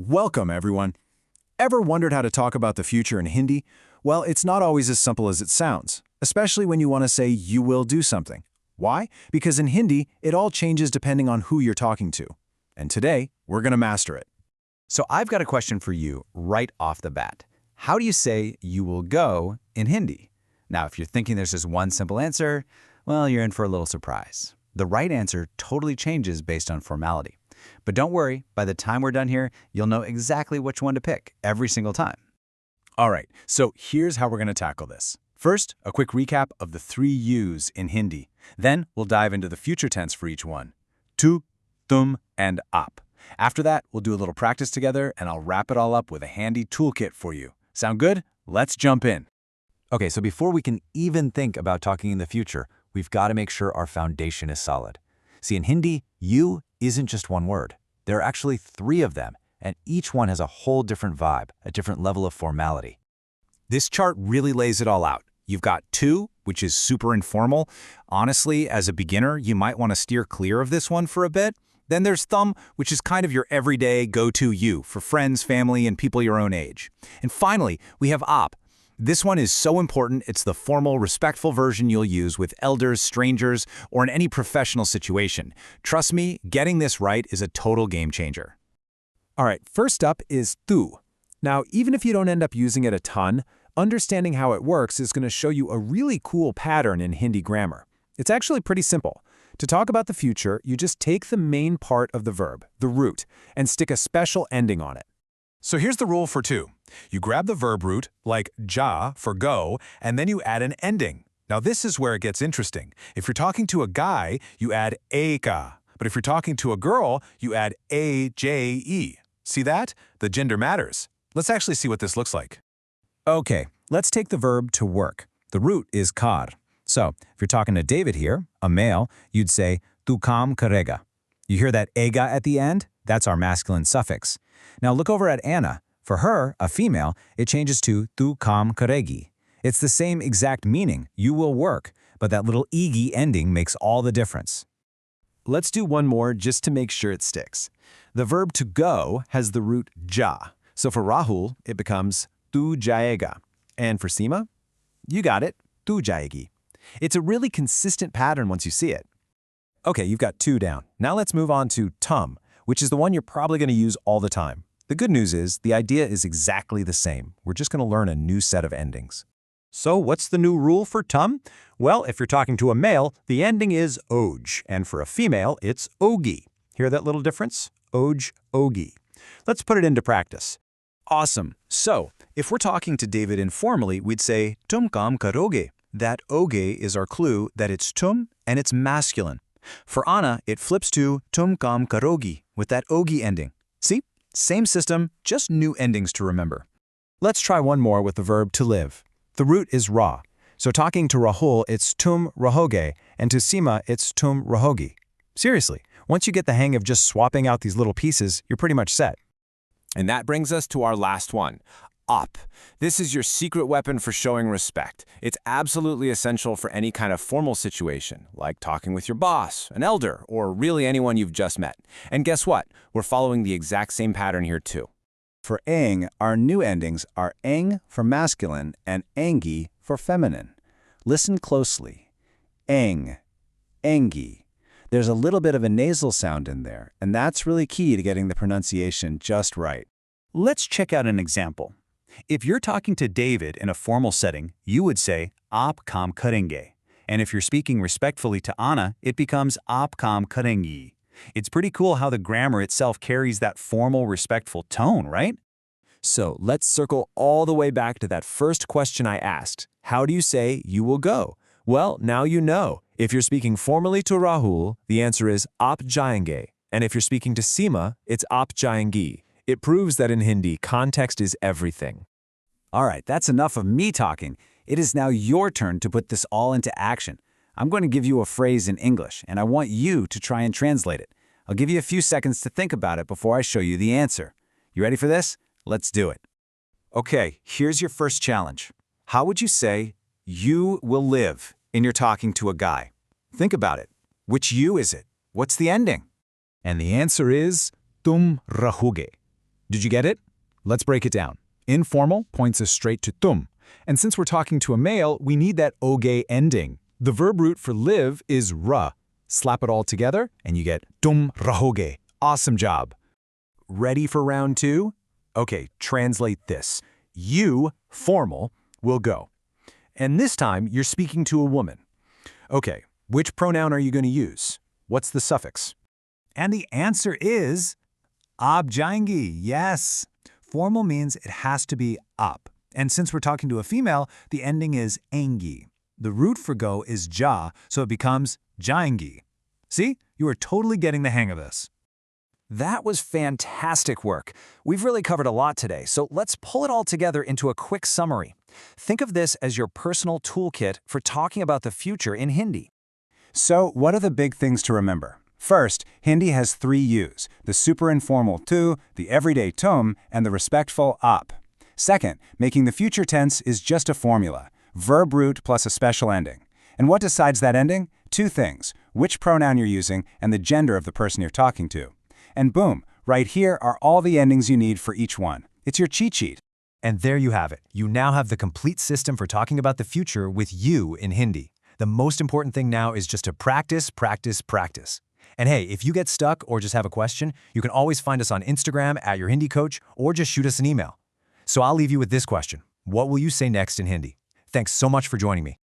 Welcome, everyone. Ever wondered how to talk about the future in Hindi? Well, it's not always as simple as it sounds, especially when you want to say you will do something. Why? Because in Hindi, it all changes depending on who you're talking to. And today, we're going to master it. So I've got a question for you right off the bat. How do you say you will go in Hindi? Now, if you're thinking there's just one simple answer, well, you're in for a little surprise. The right answer totally changes based on formality. But don't worry, by the time we're done here, you'll know exactly which one to pick every single time. All right, so here's how we're going to tackle this. First, a quick recap of the 3 U's in Hindi. Then, we'll dive into the future tense for each one. Tu, tum, and aap. After that, we'll do a little practice together, and I'll wrap it all up with a handy toolkit for you. Sound good? Let's jump in. Okay, so before we can even think about talking in the future, we've got to make sure our foundation is solid. See, in Hindi, you isn't just one word. There are actually 3 of them, and each one has a whole different vibe, a different level of formality. This chart really lays it all out. You've got tu, which is super informal. Honestly, as a beginner, you might want to steer clear of this one for a bit. Then there's thum, which is kind of your everyday go-to you for friends, family, and people your own age. And finally, we have aap. This one is so important, it's the formal, respectful version you'll use with elders, strangers, or in any professional situation. Trust me, getting this right is a total game changer. All right, first up is tu. Now, even if you don't end up using it a ton, understanding how it works is going to show you a really cool pattern in Hindi grammar. It's actually pretty simple. To talk about the future, you just take the main part of the verb, the root, and stick a special ending on it. So here's the rule for tu. You grab the verb root, like ja for go, and then you add an ending. Now this is where it gets interesting. If you're talking to a guy, you add eka. But if you're talking to a girl, you add aje. See that? The gender matters. Let's actually see what this looks like. Okay, let's take the verb to work. The root is kar. So if you're talking to David here, a male, you'd say tu kaam karega. You hear that ega at the end? That's our masculine suffix. Now look over at Anna. For her, a female, it changes to tu kaam karegi. It's the same exact meaning, you will work, but that little egi ending makes all the difference. Let's do one more just to make sure it sticks. The verb to go has the root ja. So for Rahul, it becomes tu jayega. And for Seema, you got it, tu jayegi. It's a really consistent pattern once you see it. Okay, you've got tu down. Now let's move on to tum, which is the one you're probably going to use all the time. The good news is the idea is exactly the same. We're just going to learn a new set of endings. So what's the new rule for tum? Well, if you're talking to a male, the ending is oj, and for a female, it's ogi. Hear that little difference? Oj, ogi. Let's put it into practice. Awesome. So, if we're talking to David informally, we'd say tum kaam karoge. That oge is our clue that it's tum and it's masculine. For Anna, it flips to tum kaam karogi with that ogi ending. See? Same system, just new endings to remember. Let's try one more with the verb to live. The root is ra. So talking to Rahul, it's tum rahoge, and to Seema, it's tum rahogi. Seriously, once you get the hang of just swapping out these little pieces, you're pretty much set. And that brings us to our last one, aap. This is your secret weapon for showing respect. It's absolutely essential for any kind of formal situation, like talking with your boss, an elder, or really anyone you've just met. And guess what? We're following the exact same pattern here too. For eng, our new endings are eng for masculine and engi for feminine. Listen closely. Eng, engi. There's a little bit of a nasal sound in there, and that's really key to getting the pronunciation just right. Let's check out an example. If you're talking to David in a formal setting, you would say aap kaam karenge. And if you're speaking respectfully to Anna, it becomes aap kaam karengi. It's pretty cool how the grammar itself carries that formal, respectful tone, right? So let's circle all the way back to that first question I asked. How do you say you will go? Well, now you know. If you're speaking formally to Rahul, the answer is aap jayenge. And if you're speaking to Seema, it's aap jayengi. It proves that in Hindi, context is everything. All right, that's enough of me talking. It is now your turn to put this all into action. I'm going to give you a phrase in English, and I want you to try and translate it. I'll give you a few seconds to think about it before I show you the answer. You ready for this? Let's do it. Okay, here's your first challenge. How would you say, you will live, in your talking to a guy? Think about it. Which you is it? What's the ending? And the answer is tum rahoge. Did you get it? Let's break it down. Informal points us straight to tum. And since we're talking to a male, we need that oge ending. The verb root for live is ra. Slap it all together, and you get tum rahoge. Awesome job. Ready for round 2? Okay, translate this. You, formal, will go. And this time, you're speaking to a woman. Okay, which pronoun are you going to use? What's the suffix? And the answer is ab jaengi, yes. Formal means it has to be up. And since we're talking to a female, the ending is engi. The root for go is ja, so it becomes jaengi. See? You are totally getting the hang of this. That was fantastic work. We've really covered a lot today, so let's pull it all together into a quick summary. Think of this as your personal toolkit for talking about the future in Hindi. So, what are the big things to remember? First, Hindi has 3 U's, the super informal tu, the everyday tum, and the respectful ap. Second, making the future tense is just a formula, verb root plus a special ending. And what decides that ending? 2 things, which pronoun you're using and the gender of the person you're talking to. And boom, right here are all the endings you need for each one. It's your cheat sheet. And there you have it. You now have the complete system for talking about the future with you in Hindi. The most important thing now is just to practice, practice, practice. And hey, if you get stuck or just have a question, you can always find us on Instagram @YourHindiCoach or just shoot us an email. So I'll leave you with this question. What will you say next in Hindi? Thanks so much for joining me.